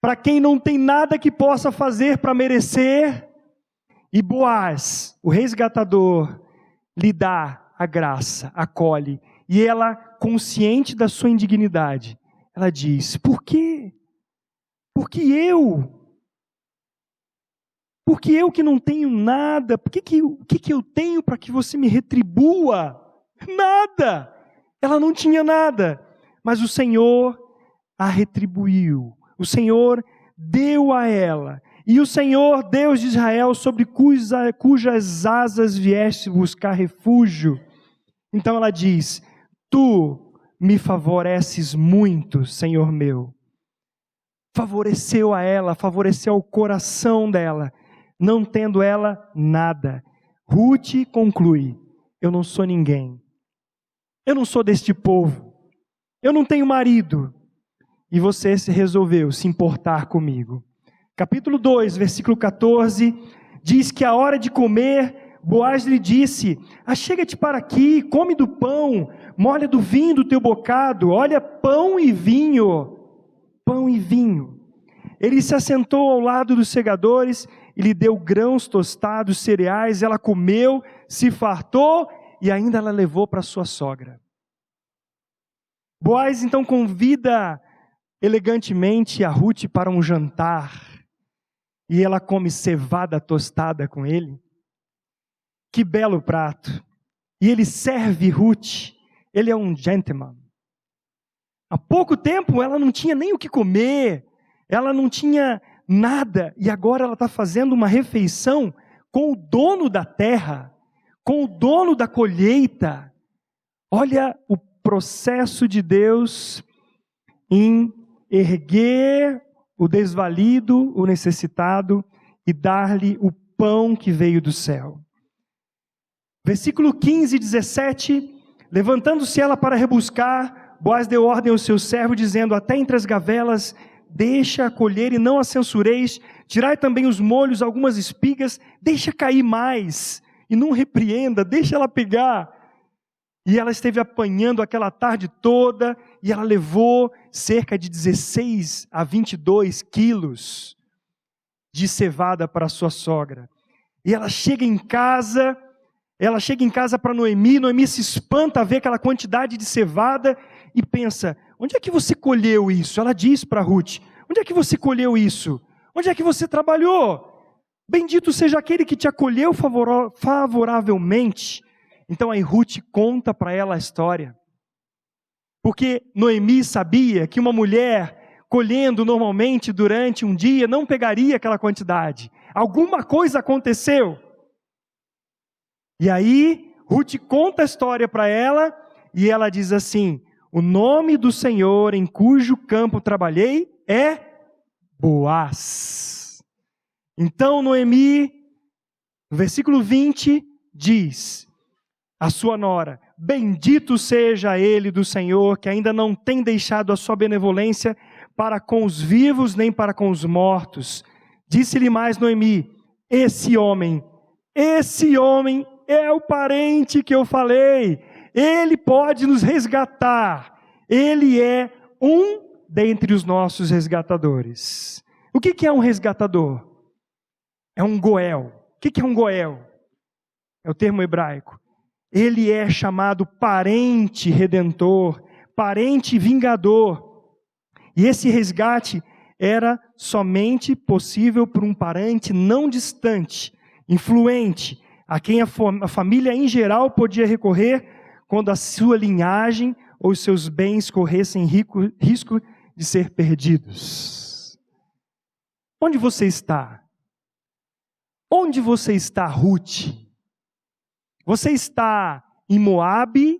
para quem não tem nada que possa fazer para merecer. E Boaz, o resgatador, lhe dá a graça, acolhe. E ela, consciente da sua indignidade, ela diz: por quê? Porque eu? Porque eu que não tenho nada, o que eu tenho para que você me retribua? Nada! Ela não tinha nada, mas o Senhor a retribuiu. O Senhor deu a ela. E o Senhor, Deus de Israel, sobre cujas asas vieste buscar refúgio. Então ela diz: tu me favoreces muito, Senhor meu. Favoreceu a ela, favoreceu o coração dela, não tendo ela nada. Ruth conclui: eu não sou ninguém, eu não sou deste povo, eu não tenho marido, e você resolveu se importar comigo. Capítulo 2, versículo 14, diz que a hora de comer, Boaz lhe disse: achega-te para aqui, come do pão, molha do vinho do teu bocado, olha, pão e vinho. Pão e vinho. Ele se assentou ao lado dos segadores e lhe deu grãos tostados, cereais. Ela comeu, se fartou e ainda ela levou para sua sogra. Boaz então convida elegantemente a Ruth para um jantar e ela come cevada tostada com ele. Que belo prato! E ele serve Ruth. Ele é um gentleman. Há pouco tempo ela não tinha nem o que comer, ela não tinha nada, e agora ela está fazendo uma refeição com o dono da terra, com o dono da colheita. Olha o processo de Deus em erguer o desvalido, o necessitado, e dar-lhe o pão que veio do céu. Versículo 15 e 17, levantando-se ela para rebuscar, Boaz deu ordem ao seu servo, dizendo: até entre as gavelas, deixa colher e não a censureis, tirai também os molhos, algumas espigas, deixa cair mais, e não repreenda, deixa ela pegar. E ela esteve apanhando aquela tarde toda, e ela levou cerca de 16 a 22 quilos de cevada para sua sogra. E ela chega em casa para Noemi, Noemi se espanta a ver aquela quantidade de cevada, e pensa: onde é que você colheu isso? Ela diz para Ruth: onde é que você colheu isso? Onde é que você trabalhou? Bendito seja aquele que te acolheu favoravelmente. Então aí Ruth conta para ela a história. Porque Noemi sabia que uma mulher colhendo normalmente durante um dia não pegaria aquela quantidade. Alguma coisa aconteceu. E aí Ruth conta a história para ela, e ela diz assim: o nome do Senhor em cujo campo trabalhei é Boaz. Então Noemi, no versículo 20, diz a sua nora: bendito seja ele do Senhor, que ainda não tem deixado a sua benevolência para com os vivos, nem para com os mortos. Disse-lhe mais Noemi: esse homem é o parente que eu falei, ele pode nos resgatar, ele é um dentre os nossos resgatadores. O que é um resgatador? É um goel. O que é um goel? É o termo hebraico. Ele é chamado parente redentor, parente vingador. E esse resgate era somente possível por um parente não distante, influente, a quem a família em geral podia recorrer quando a sua linhagem ou os seus bens corressem risco de ser perdidos. Onde você está? Onde você está, Ruth? Você está em Moabe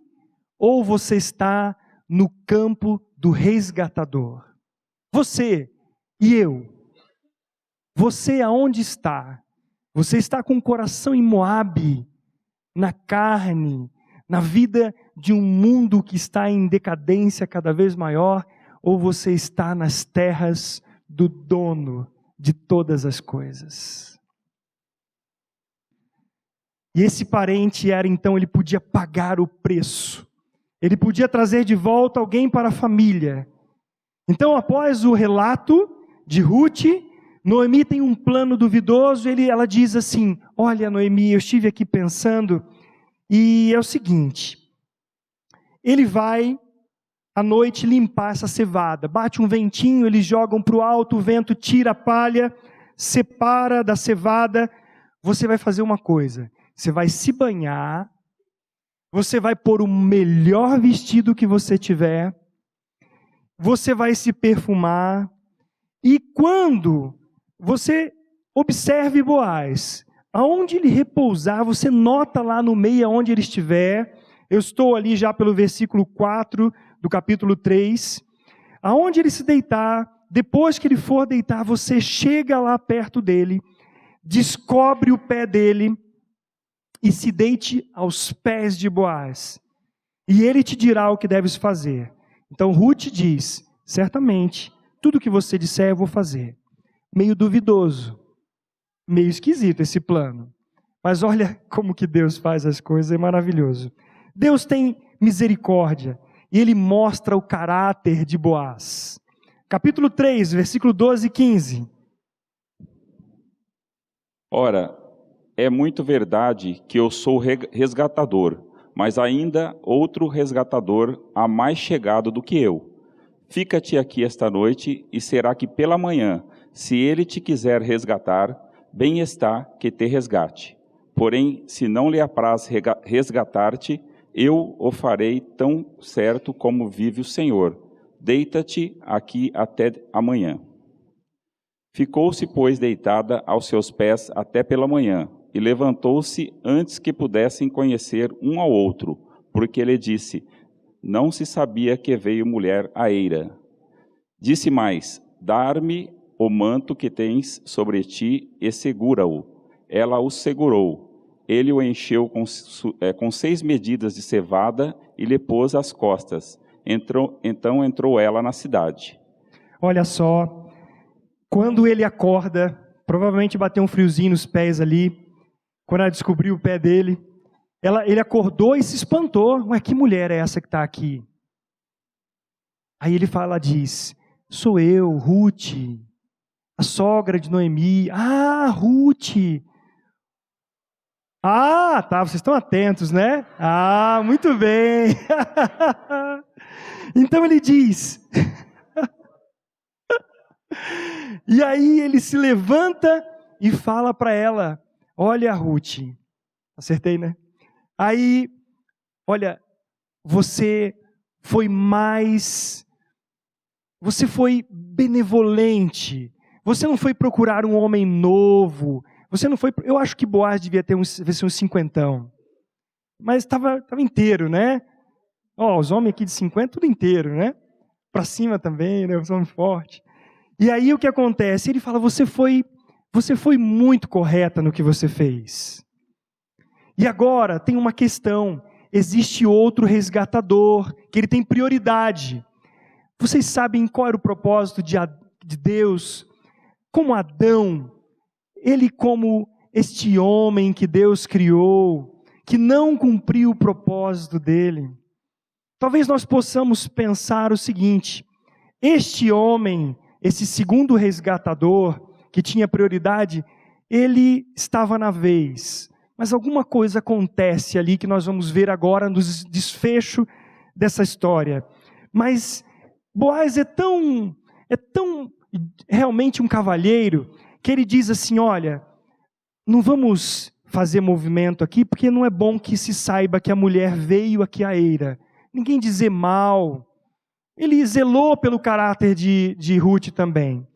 ou você está no campo do resgatador? Você e eu. Você aonde está? Você está com o coração em Moabe, na carne, na vida de um mundo que está em decadência cada vez maior, ou você está nas terras do dono de todas as coisas? E esse parente então, ele podia pagar o preço. Ele podia trazer de volta alguém para a família. Então, após o relato de Ruth, Noemi tem um plano duvidoso. Ela diz assim: olha, Noemi, eu estive aqui pensando, e é o seguinte, ele vai à noite limpar essa cevada, bate um ventinho, eles jogam para o alto, o vento tira a palha, separa da cevada. Você vai fazer uma coisa: você vai se banhar, você vai pôr o melhor vestido que você tiver, você vai se perfumar, e quando você observe Boaz, aonde ele repousar, você nota lá no meio, aonde ele estiver, Eu estou ali já pelo versículo 4 do capítulo 3. Aonde ele se deitar, depois que ele for deitar, você chega lá perto dele, descobre o pé dele e se deite aos pés de Boaz. E ele te dirá o que deves fazer. Então Ruth diz, certamente, tudo o que você disser eu vou fazer. Meio duvidoso, meio esquisito esse plano. Mas olha como que Deus faz as coisas, é maravilhoso. Deus tem misericórdia e Ele mostra o caráter de Boaz. Capítulo 3, versículo 12 e 15. Ora, é muito verdade que eu sou resgatador, mas ainda outro resgatador há mais chegado do que eu. Fica-te aqui esta noite, e será que pela manhã, se ele te quiser resgatar, bem está que te resgate. Porém, se não lhe apraz resgatar-te, eu o farei tão certo como vive o Senhor. Deita-te aqui até amanhã. Ficou-se, pois, deitada aos seus pés até pela manhã, e levantou-se antes que pudessem conhecer um ao outro, porque ele disse, não se sabia que veio mulher à eira. Disse mais, dar-me o manto que tens sobre ti e segura-o. Ela o segurou. Ele o encheu com 6 medidas de cevada e lhe pôs às costas. Então entrou ela na cidade. Olha só, quando ele acorda, provavelmente bateu um friozinho nos pés ali, quando ela descobriu o pé dele, ele acordou e se espantou. Ué, que mulher é essa que está aqui? Aí ela diz, sou eu, Ruth, a sogra de Noemi. Ah, Ruth! Ah, tá, vocês estão atentos, né? Ah, muito bem. Então ele diz. E aí ele se levanta e fala para ela, olha, Ruth, acertei, né? Aí, olha, você foi benevolente, você não foi procurar um homem novo, você não foi, eu acho que Boaz devia ter uns 50, mas estava inteiro, né? Ó, os homens aqui de 50, tudo inteiro, né? Para cima também, né? Os homens fortes. E aí o que acontece? Ele fala, você foi muito correta no que você fez. E agora tem uma questão, existe outro resgatador, que ele tem prioridade. Vocês sabem qual era o propósito de Deus? Como Adão, ele como este homem que Deus criou, que não cumpriu o propósito dele. Talvez nós possamos pensar o seguinte, este homem, esse segundo resgatador, que tinha prioridade, ele estava na vez. Mas alguma coisa acontece ali que nós vamos ver agora no desfecho dessa história. Mas Boaz é tão realmente um cavalheiro, que ele diz assim, olha, não vamos fazer movimento aqui, porque não é bom que se saiba que a mulher veio aqui à eira. Ninguém dizer mal. Ele zelou pelo caráter de Ruth também.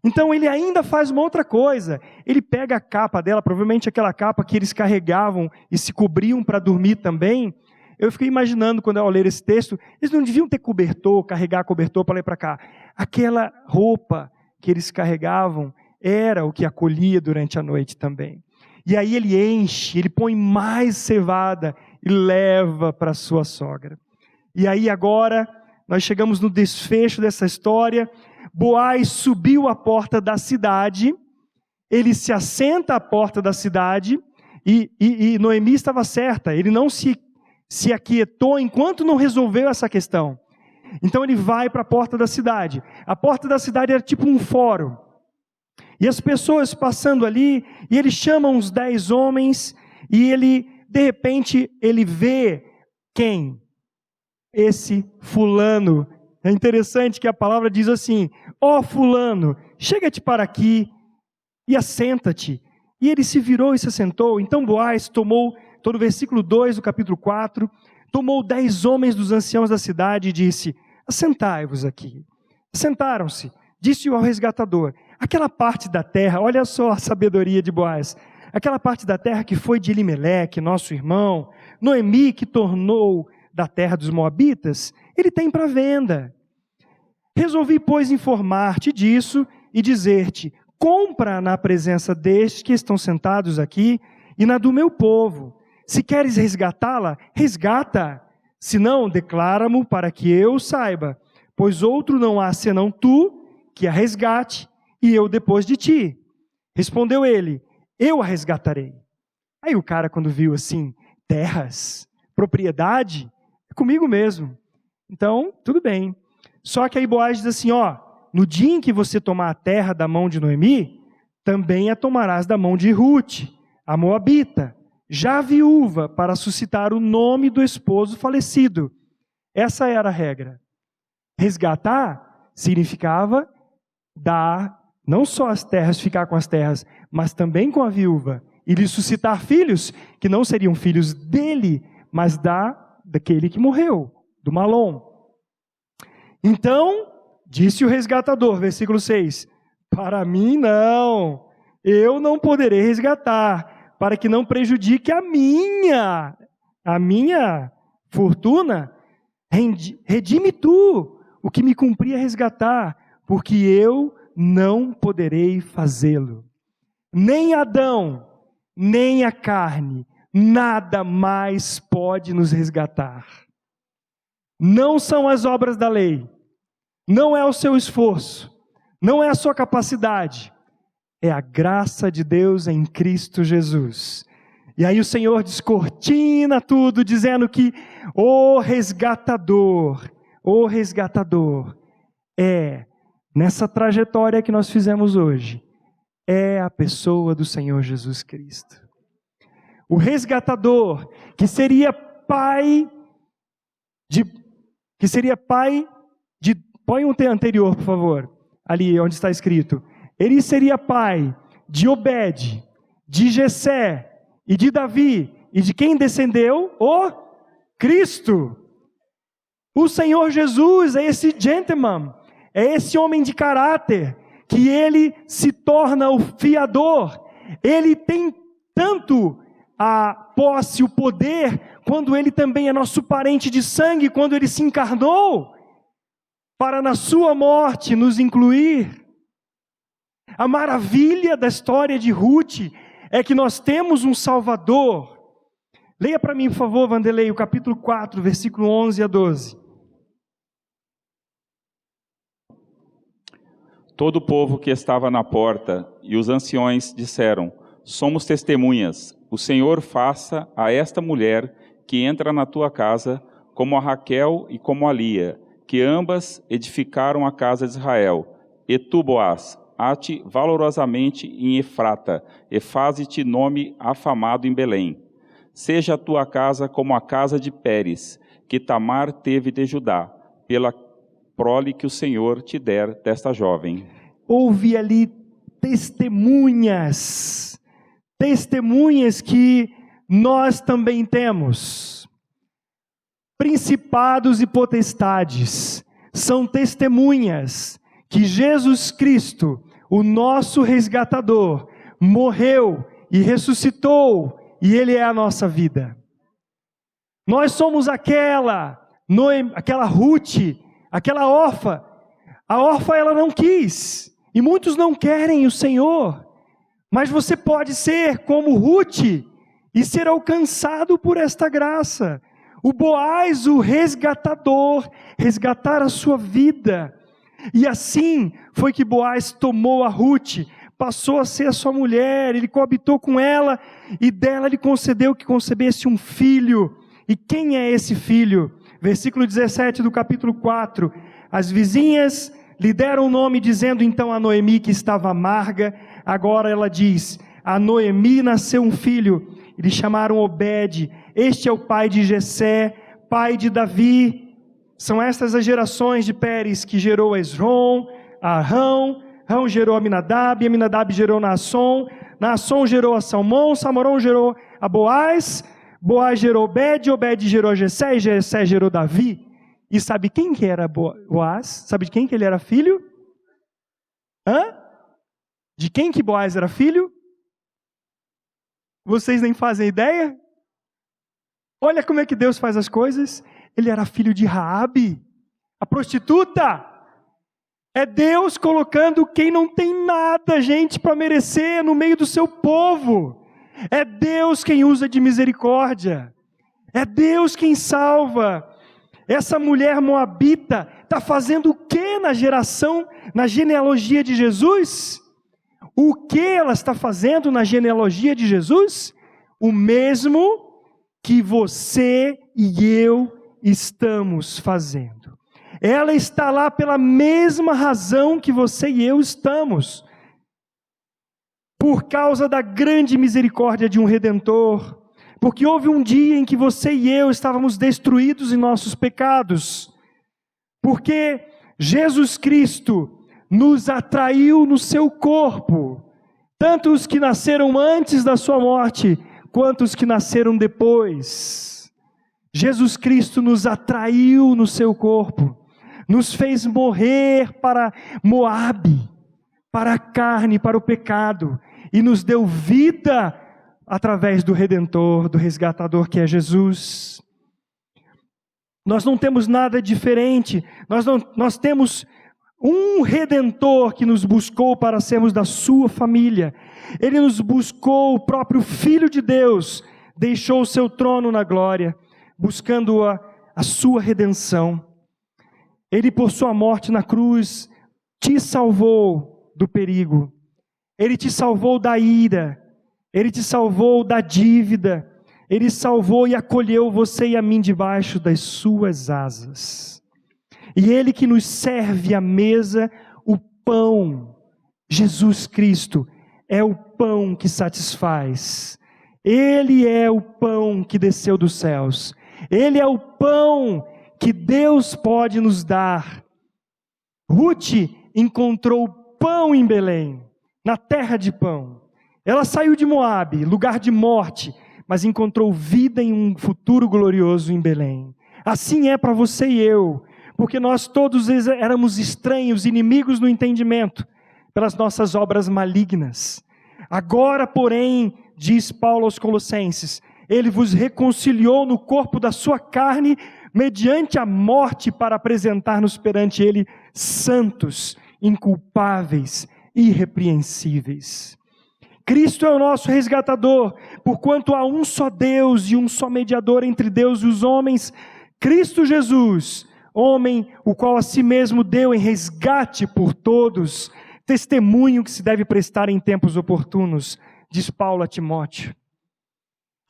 Então ele ainda faz uma outra coisa, ele pega a capa dela, provavelmente aquela capa que eles carregavam e se cobriam para dormir também. Eu fiquei imaginando quando eu ler esse texto, eles não deviam ter cobertor, carregar cobertor para lá e para cá. Aquela roupa que eles carregavam era o que acolhia durante a noite também. E aí ele enche, ele põe mais cevada e leva para sua sogra. E aí agora nós chegamos no desfecho dessa história. Boaz subiu à porta da cidade, ele se assenta à porta da cidade, e Noemi estava certa, ele não se aquietou enquanto não resolveu essa questão. Então ele vai para a porta da cidade. A porta da cidade era tipo um fórum. E as pessoas passando ali, e ele chama uns 10 homens, e ele, de repente, ele vê quem? Esse fulano. É interessante que a palavra diz assim, ó fulano, chega-te para aqui e assenta-te. E ele se virou e se assentou. Então Boaz tomou, todo o versículo 2 do capítulo 4, tomou 10 homens dos anciãos da cidade e disse, assentai-vos aqui. Assentaram-se, disse ao resgatador, aquela parte da terra, olha só a sabedoria de Boaz, aquela parte da terra que foi de Elimeleque, nosso irmão, Noemi, que tornou da terra dos Moabitas, ele tem para venda. Resolvi, pois, informar-te disso e dizer-te: compra na presença destes que estão sentados aqui e na do meu povo. Se queres resgatá-la, resgata. Se não, declara-mo para que eu saiba, pois outro não há senão tu, que a resgate, e eu depois de ti. Respondeu ele: eu a resgatarei. Aí o cara, quando viu assim, terras, propriedade, é comigo mesmo. Então, tudo bem. Só que aí Boaz diz assim, no dia em que você tomar a terra da mão de Noemi, também a tomarás da mão de Ruth, a Moabita, já viúva, para suscitar o nome do esposo falecido. Essa era a regra. Resgatar significava dar não só as terras, ficar com as terras, mas também com a viúva, e lhe suscitar filhos, que não seriam filhos dele, mas daquele que morreu, do Malom. Então, disse o resgatador, versículo 6, para mim não, eu não poderei resgatar, para que não prejudique a minha fortuna, redime tu o que me cumpria resgatar, porque eu não poderei fazê-lo. Nem Adão, nem a carne, nada mais pode nos resgatar. Não são as obras da lei, não é o seu esforço, não é a sua capacidade, é a graça de Deus em Cristo Jesus. E aí o Senhor descortina tudo, dizendo que o resgatador nessa trajetória que nós fizemos hoje, é a pessoa do Senhor Jesus Cristo. O resgatador, que seria pai de... Põe um anterior, por favor, ali onde está escrito. Ele seria pai de Obed, de Jessé e de Davi. E de quem descendeu? O Cristo. O Senhor Jesus é esse gentleman, é esse homem de caráter, que ele se torna o fiador. Ele tem tanto a posse, o poder, quando ele também é nosso parente de sangue, quando ele se encarnou, para na sua morte nos incluir. A maravilha da história de Ruth é que nós temos um Salvador. Leia para mim, por favor, Vanderlei, o capítulo 4, versículo 11 a 12. Todo o povo que estava na porta e os anciões disseram: somos testemunhas, o Senhor faça a esta mulher que entra na tua casa, como a Raquel e como a Lia, que ambas edificaram a casa de Israel. E tu, Boaz, ate valorosamente em Efrata, e faze-te nome afamado em Belém. Seja a tua casa como a casa de Pérez, que Tamar teve de Judá, pela prole que o Senhor te der desta jovem. Houve ali testemunhas que nós também temos. Principados e potestades são testemunhas que Jesus Cristo, o nosso resgatador, morreu e ressuscitou, e Ele é a nossa vida. Nós somos aquela Ruth, aquela órfã. A órfã ela não quis, e muitos não querem o Senhor, mas você pode ser como Ruth e ser alcançado por esta graça. O Boaz, o resgatador, resgatar a sua vida. E assim foi que Boaz tomou a Ruth, passou a ser a sua mulher, ele coabitou com ela, e dela lhe concedeu que concebesse um filho. E quem é esse filho? Versículo 17 do capítulo 4. As vizinhas lhe deram o nome, dizendo então a Noemi que estava amarga. Agora ela diz: a Noemi nasceu um filho, e lhe chamaram Obed. Este é o pai de Jessé, pai de Davi. São estas as gerações de Pérez, que gerou Esrom, Arão. Arão gerou Aminadab, Aminadab gerou Naasson, Naasson gerou a Salmão, Salmão gerou a Boaz, Boaz gerou Obed, Obed gerou Jessé, e Jessé gerou Davi. E sabe quem que era Boaz? Sabe de quem que ele era filho? De quem que Boaz era filho? Vocês nem fazem ideia? Olha como é que Deus faz as coisas. Ele era filho de Raabe, a prostituta. É Deus colocando quem não tem nada, gente, para merecer no meio do seu povo. É Deus quem usa de misericórdia. É Deus quem salva. Essa mulher moabita está fazendo o que na genealogia de Jesus? O que ela está fazendo na genealogia de Jesus? O mesmo que você e eu estamos fazendo. Ela está lá pela mesma razão que você e eu estamos. Por causa da grande misericórdia de um Redentor. Porque houve um dia em que você e eu estávamos destruídos em nossos pecados. Porque Jesus Cristo nos atraiu no seu corpo, tanto os que nasceram antes da sua morte, quanto os que nasceram depois. Jesus Cristo nos atraiu no seu corpo, nos fez morrer para Moabe, para a carne, para o pecado, e nos deu vida através do Redentor, do resgatador que é Jesus. Nós não temos nada diferente, nós temos um Redentor que nos buscou para sermos da sua família. Ele nos buscou, o próprio Filho de Deus, deixou o seu trono na glória, buscando a sua redenção. Ele, por sua morte na cruz, te salvou do perigo. Ele te salvou da ira. Ele te salvou da dívida. Ele salvou e acolheu você e a mim debaixo das suas asas. E Ele que nos serve à mesa o pão, Jesus Cristo, é o pão que satisfaz. Ele é o pão que desceu dos céus. Ele é o pão que Deus pode nos dar. Ruth encontrou pão em Belém, na terra de pão. Ela saiu de Moabe, lugar de morte, mas encontrou vida em um futuro glorioso em Belém. Assim é para você e eu. Porque nós todos éramos estranhos, inimigos no entendimento, pelas nossas obras malignas. Agora, porém, diz Paulo aos Colossenses, Ele vos reconciliou no corpo da sua carne, mediante a morte, para apresentar-nos perante Ele santos, inculpáveis, irrepreensíveis. Cristo é o nosso resgatador, porquanto há um só Deus e um só mediador entre Deus e os homens, Cristo Jesus, homem, o qual a si mesmo deu em resgate por todos, testemunho que se deve prestar em tempos oportunos, diz Paulo a Timóteo.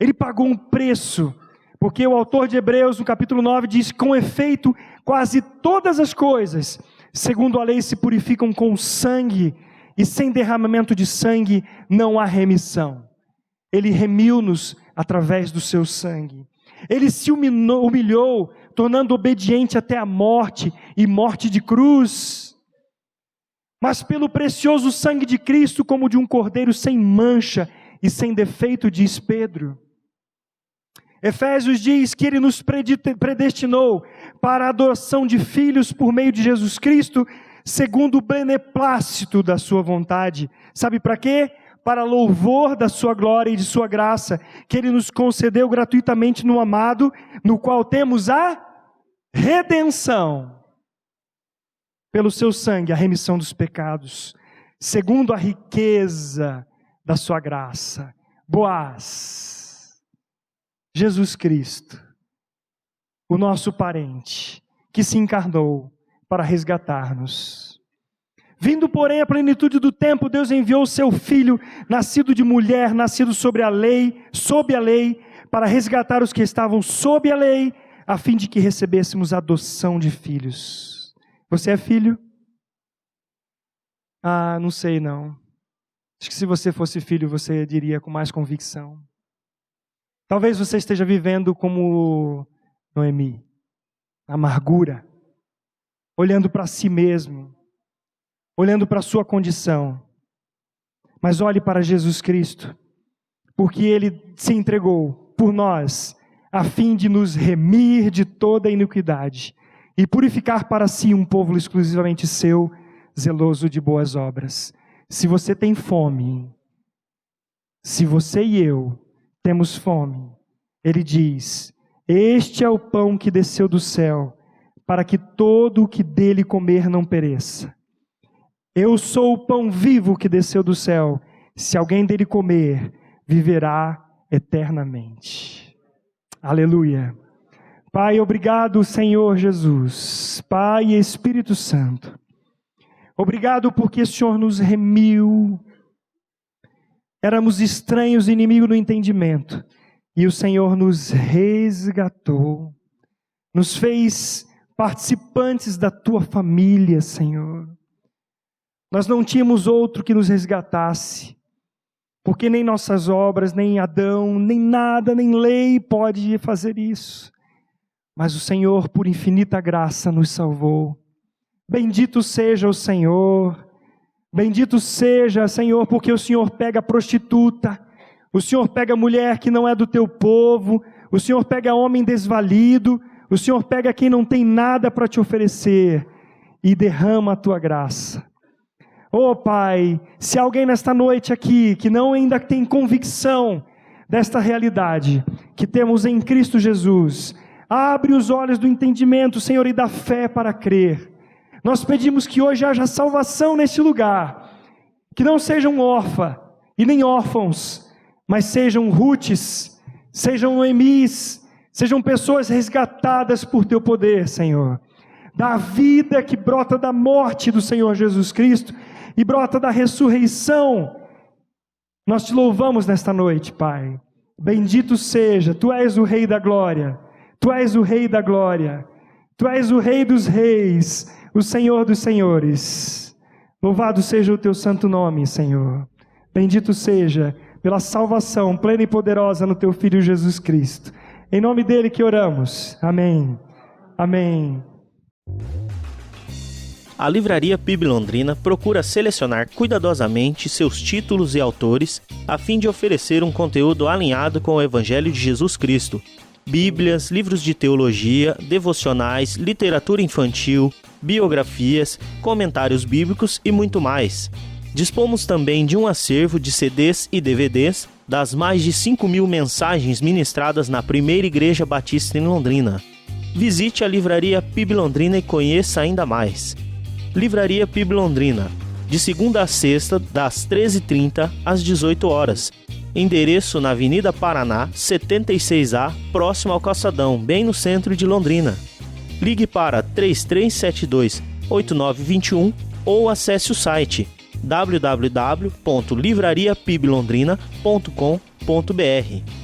Ele pagou um preço, porque o autor de Hebreus, no capítulo 9, diz: com efeito, quase todas as coisas, segundo a lei, se purificam com sangue, e sem derramamento de sangue não há remissão. Ele remiu-nos através do seu sangue. Ele se humilhou, tornando obediente até a morte, e morte de cruz. Mas pelo precioso sangue de Cristo, como de um cordeiro sem mancha e sem defeito, diz Pedro. Efésios diz que Ele nos predestinou para a adoção de filhos por meio de Jesus Cristo, segundo o beneplácito da sua vontade. Sabe para quê? Para louvor da sua glória e de sua graça, que Ele nos concedeu gratuitamente no amado, no qual temos a redenção, pelo seu sangue, a remissão dos pecados, segundo a riqueza da sua graça. Boaz, Jesus Cristo, o nosso parente, que se encarnou para resgatar-nos. Vindo, porém, à plenitude do tempo, Deus enviou o seu Filho, nascido de mulher, nascido sob a lei, para resgatar os que estavam sob a lei, a fim de que recebêssemos a adoção de filhos. Você é filho? Ah, não sei não. Acho que se você fosse filho, você diria com mais convicção. Talvez você esteja vivendo como Noemi, amargura, olhando para si mesmo, olhando para a sua condição. Mas olhe para Jesus Cristo, porque Ele se entregou por nós, a fim de nos remir de toda a iniquidade e purificar para si um povo exclusivamente seu, zeloso de boas obras. Se você tem fome, se você e eu temos fome. Ele diz: este é o pão que desceu do céu, para que todo o que dele comer não pereça. Eu sou o pão vivo que desceu do céu. Se alguém dele comer, viverá eternamente. Aleluia. Pai, obrigado, Senhor Jesus. Pai e Espírito Santo. Obrigado porque o Senhor nos remiu. Éramos estranhos e inimigos do entendimento. E o Senhor nos resgatou. Nos fez participantes da tua família, Senhor. Nós não tínhamos outro que nos resgatasse. Porque nem nossas obras, nem Adão, nem nada, nem lei pode fazer isso. Mas o Senhor, por infinita graça, nos salvou. Bendito seja o Senhor. Bendito seja, Senhor, porque o Senhor pega a prostituta. O Senhor pega a mulher que não é do teu povo. O Senhor pega homem desvalido. O Senhor pega quem não tem nada para te oferecer. E derrama a tua graça. Oh Pai, se alguém nesta noite aqui, que não ainda tem convicção desta realidade, que temos em Cristo Jesus, abre os olhos do entendimento, Senhor, e da fé para crer. Nós pedimos que hoje haja salvação neste lugar, que não sejam órfãs e nem órfãos, mas sejam Rutes, sejam Noemis, sejam pessoas resgatadas por teu poder, Senhor. Da vida que brota da morte do Senhor Jesus Cristo e brota da ressurreição. Nós te louvamos nesta noite, Pai. Bendito seja, Tu és o Rei da Glória. Tu és o Rei da Glória. Tu és o Rei dos Reis, o Senhor dos Senhores. Louvado seja o Teu santo nome, Senhor. Bendito seja pela salvação plena e poderosa no Teu Filho Jesus Cristo. Em nome dEle que oramos. Amém. Amém. A Livraria PIB Londrina procura selecionar cuidadosamente seus títulos e autores a fim de oferecer um conteúdo alinhado com o Evangelho de Jesus Cristo. Bíblias, livros de teologia, devocionais, literatura infantil, biografias, comentários bíblicos e muito mais. Dispomos também de um acervo de CDs e DVDs das mais de 5.000 mensagens ministradas na Primeira Igreja Batista em Londrina. Visite a Livraria PIB Londrina e conheça ainda mais. Livraria PIB Londrina, de segunda a sexta, das 13h30 às 18h. Endereço na Avenida Paraná, 76A, próximo ao Calçadão, bem no centro de Londrina. Ligue para 3372-8921 ou acesse o site www.livrariapiblondrina.com.br.